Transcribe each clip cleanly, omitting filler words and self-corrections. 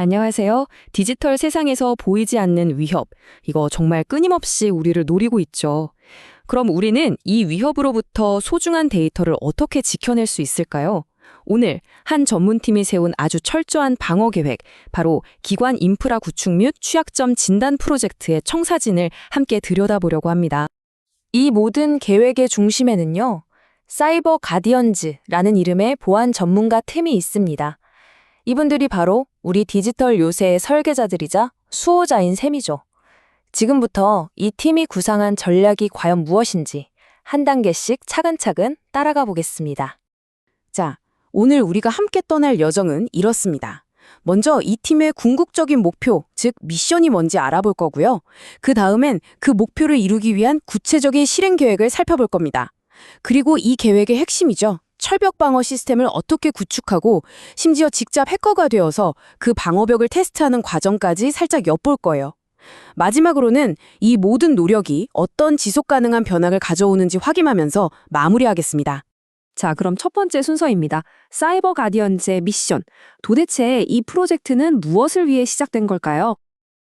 안녕하세요. 디지털 세상에서 보이지 않는 위협. 이거 정말 끊임없이 우리를 노리고 있죠. 그럼 우리는 이 위협으로부터 소중한 데이터를 어떻게 지켜낼 수 있을까요? 오늘 한 전문팀이 세운 아주 철저한 방어 계획, 바로 기관 인프라 구축 및 취약점 진단 프로젝트의 청사진을 함께 들여다보려고 합니다. 이 모든 계획의 중심에는요, 사이버 가디언즈라는 이름의 보안 전문가 팀이 있습니다. 이분들이 바로 우리 디지털 요새의 설계자들이자 수호자인 셈이죠. 지금부터 이 팀이 구상한 전략이 과연 무엇인지 한 단계씩 차근차근 따라가 보겠습니다. 자, 오늘 우리가 함께 떠날 여정은 이렇습니다. 먼저 이 팀의 궁극적인 목표, 즉 미션이 뭔지 알아볼 거고요. 그 다음엔 그 목표를 이루기 위한 구체적인 실행 계획을 살펴볼 겁니다. 그리고 이 계획의 핵심이죠. 철벽 방어 시스템을 어떻게 구축하고 심지어 직접 해커가 되어서 그 방어벽을 테스트하는 과정까지 살짝 엿볼 거예요. 마지막으로는 이 모든 노력이 어떤 지속 가능한 변화를 가져오는지 확인하면서 마무리하겠습니다. 자, 그럼 첫 번째 순서입니다. 사이버 가디언즈의 미션. 도대체 이 프로젝트는 무엇을 위해 시작된 걸까요?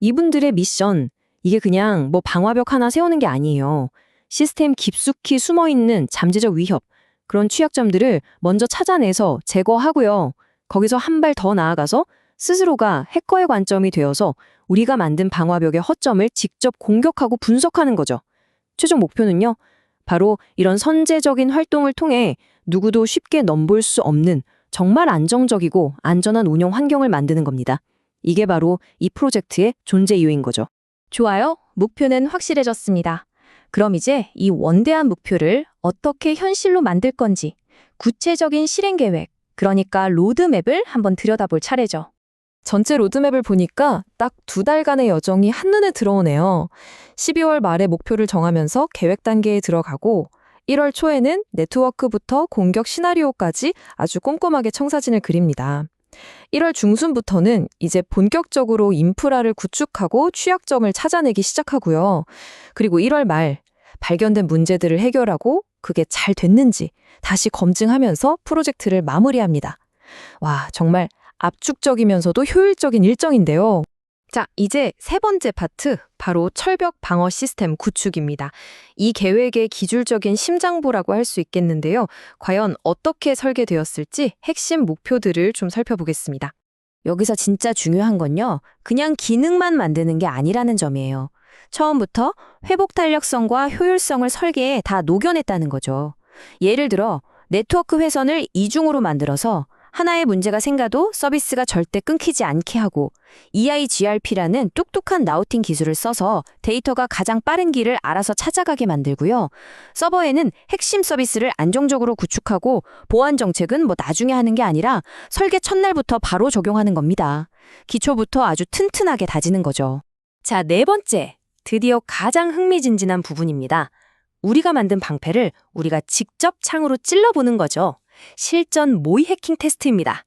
이분들의 미션, 이게 그냥 방화벽 하나 세우는 게 아니에요. 시스템 깊숙이 숨어있는 잠재적 위협, 그런 취약점들을 먼저 찾아내서 제거하고요. 거기서 한 발 더 나아가서 스스로가 해커의 관점이 되어서 우리가 만든 방화벽의 허점을 직접 공격하고 분석하는 거죠. 최종 목표는요, 바로 이런 선제적인 활동을 통해 누구도 쉽게 넘볼 수 없는 정말 안정적이고 안전한 운영 환경을 만드는 겁니다. 이게 바로 이 프로젝트의 존재 이유인 거죠. 좋아요. 목표는 확실해졌습니다. 그럼 이제 이 원대한 목표를 어떻게 현실로 만들 건지 구체적인 실행 계획, 그러니까 로드맵을 한번 들여다볼 차례죠. 전체 로드맵을 보니까 딱 2달간의 여정이 한눈에 들어오네요. 12월 말에 목표를 정하면서 계획 단계에 들어가고 1월 초에는 네트워크부터 공격 시나리오까지 아주 꼼꼼하게 청사진을 그립니다. 1월 중순부터는 이제 본격적으로 인프라를 구축하고 취약점을 찾아내기 시작하고요. 그리고 1월 말 발견된 문제들을 해결하고 그게 잘 됐는지 다시 검증하면서 프로젝트를 마무리합니다. 와, 정말 압축적이면서도 효율적인 일정인데요. 자, 이제 세 번째 파트, 바로 철벽 방어 시스템 구축입니다. 이 계획의 기술적인 심장부라고 할 수 있겠는데요. 과연 어떻게 설계되었을지 핵심 목표들을 좀 살펴보겠습니다. 여기서 진짜 중요한 건요, 그냥 기능만 만드는 게 아니라는 점이에요. 처음부터 회복 탄력성과 효율성을 설계에 다 녹여냈다는 거죠. 예를 들어 네트워크 회선을 이중으로 만들어서 하나의 문제가 생겨도 서비스가 절대 끊기지 않게 하고 EIGRP라는 똑똑한 라우팅 기술을 써서 데이터가 가장 빠른 길을 알아서 찾아가게 만들고요. 서버에는 핵심 서비스를 안정적으로 구축하고 보안 정책은 나중에 하는 게 아니라 설계 첫날부터 바로 적용하는 겁니다. 기초부터 아주 튼튼하게 다지는 거죠. 자, 네 번째. 드디어 가장 흥미진진한 부분입니다. 우리가 만든 방패를 우리가 직접 창으로 찔러보는 거죠. 실전 모의 해킹 테스트입니다.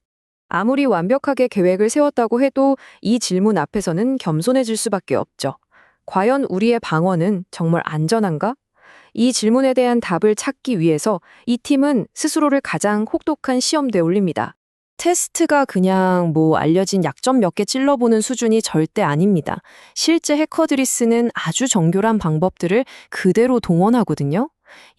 아무리 완벽하게 계획을 세웠다고 해도 이 질문 앞에서는 겸손해질 수밖에 없죠. 과연 우리의 방어는 정말 안전한가? 이 질문에 대한 답을 찾기 위해서 이 팀은 스스로를 가장 혹독한 시험대에 올립니다. 테스트가 그냥 알려진 약점 몇 개 찔러보는 수준이 절대 아닙니다. 실제 해커들이 쓰는 아주 정교한 방법들을 그대로 동원하거든요.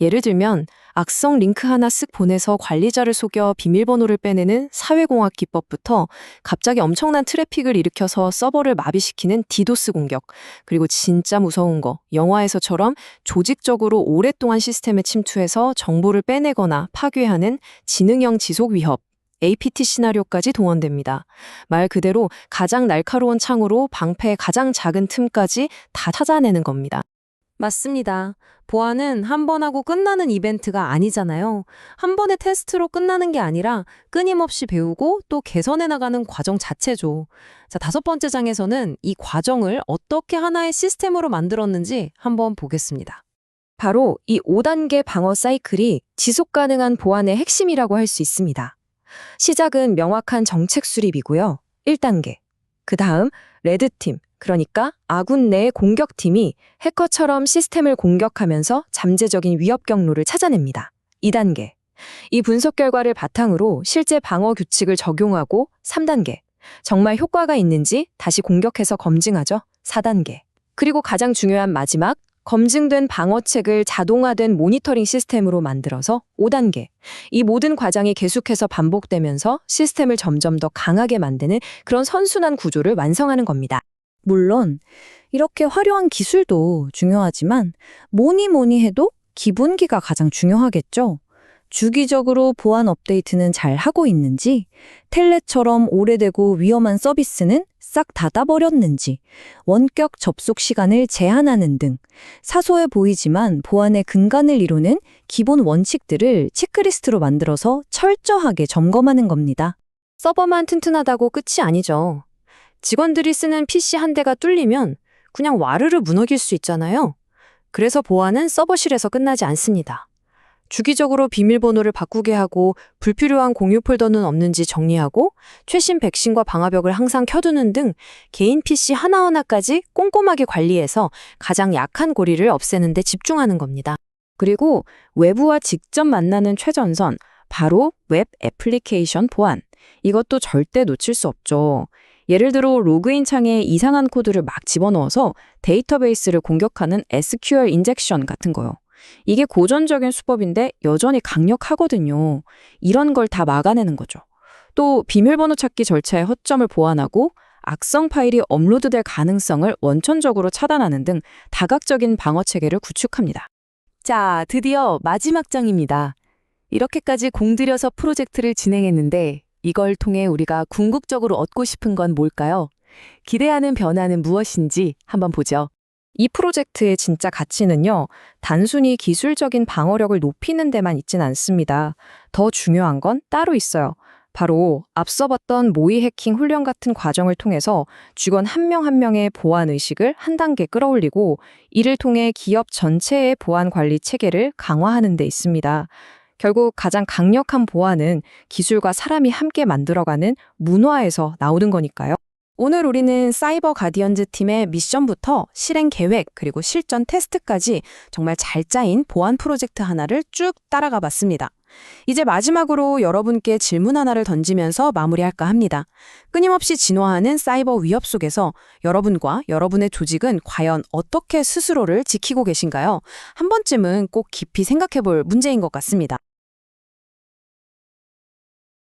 예를 들면 악성 링크 하나 쓱 보내서 관리자를 속여 비밀번호를 빼내는 사회공학 기법부터 갑자기 엄청난 트래픽을 일으켜서 서버를 마비시키는 디도스 공격, 그리고 진짜 무서운 거, 영화에서처럼 조직적으로 오랫동안 시스템에 침투해서 정보를 빼내거나 파괴하는 지능형 지속 위협, APT 시나리오까지 동원됩니다. 말 그대로 가장 날카로운 창으로 방패의 가장 작은 틈까지 다 찾아내는 겁니다. 맞습니다. 보안은 한 번 하고 끝나는 이벤트가 아니잖아요. 한 번의 테스트로 끝나는 게 아니라 끊임없이 배우고 또 개선해 나가는 과정 자체죠. 자, 5번째 장에서는 이 과정을 어떻게 하나의 시스템으로 만들었는지 한번 보겠습니다. 바로 이 5단계 방어 사이클이 지속 가능한 보안의 핵심이라고 할 수 있습니다. 시작은 명확한 정책 수립이고요. 1단계. 그 다음 레드팀, 그러니까 아군 내 공격팀이 해커처럼 시스템을 공격하면서 잠재적인 위협 경로를 찾아냅니다. 2단계. 이 분석 결과를 바탕으로 실제 방어 규칙을 적용하고 3단계. 정말 효과가 있는지 다시 공격해서 검증하죠. 4단계. 그리고 가장 중요한 마지막, 검증된 방어책을 자동화된 모니터링 시스템으로 만들어서 5단계. 이 모든 과정이 계속해서 반복되면서 시스템을 점점 더 강하게 만드는 그런 선순환 구조를 완성하는 겁니다. 물론 이렇게 화려한 기술도 중요하지만 뭐니 해도 기본기가 가장 중요하겠죠. 주기적으로 보안 업데이트는 잘 하고 있는지, 텔넷처럼 오래되고 위험한 서비스는 싹 닫아버렸는지, 원격 접속 시간을 제한하는 등 사소해 보이지만 보안의 근간을 이루는 기본 원칙들을 체크리스트로 만들어서 철저하게 점검하는 겁니다. 서버만 튼튼하다고 끝이 아니죠. 직원들이 쓰는 PC 한 대가 뚫리면 그냥 와르르 무너질 수 있잖아요. 그래서 보안은 서버실에서 끝나지 않습니다. 주기적으로 비밀번호를 바꾸게 하고 불필요한 공유 폴더는 없는지 정리하고 최신 백신과 방화벽을 항상 켜두는 등 개인 PC 하나하나까지 꼼꼼하게 관리해서 가장 약한 고리를 없애는 데 집중하는 겁니다. 그리고 외부와 직접 만나는 최전선, 바로 웹 애플리케이션 보안. 이것도 절대 놓칠 수 없죠. 예를 들어 로그인 창에 이상한 코드를 막 집어넣어서 데이터베이스를 공격하는 SQL 인젝션 같은 거요. 이게 고전적인 수법인데 여전히 강력하거든요. 이런 걸 다 막아내는 거죠. 또 비밀번호 찾기 절차의 허점을 보완하고 악성 파일이 업로드될 가능성을 원천적으로 차단하는 등 다각적인 방어 체계를 구축합니다. 자, 드디어 마지막 장입니다. 이렇게까지 공들여서 프로젝트를 진행했는데 이걸 통해 우리가 궁극적으로 얻고 싶은 건 뭘까요? 기대하는 변화는 무엇인지 한번 보죠. 이 프로젝트의 진짜 가치는요, 단순히 기술적인 방어력을 높이는 데만 있진 않습니다. 더 중요한 건 따로 있어요. 바로 앞서 봤던 모의 해킹 훈련 같은 과정을 통해서 직원 한 명 한 명의 보안 의식을 한 단계 끌어올리고 이를 통해 기업 전체의 보안 관리 체계를 강화하는 데 있습니다. 결국 가장 강력한 보안은 기술과 사람이 함께 만들어가는 문화에서 나오는 거니까요. 오늘 우리는 사이버 가디언즈 팀의 미션부터 실행 계획 그리고 실전 테스트까지 정말 잘 짜인 보안 프로젝트 하나를 쭉 따라가 봤습니다. 이제 마지막으로 여러분께 질문 하나를 던지면서 마무리할까 합니다. 끊임없이 진화하는 사이버 위협 속에서 여러분과 여러분의 조직은 과연 어떻게 스스로를 지키고 계신가요? 한 번쯤은 꼭 깊이 생각해 볼 문제인 것 같습니다.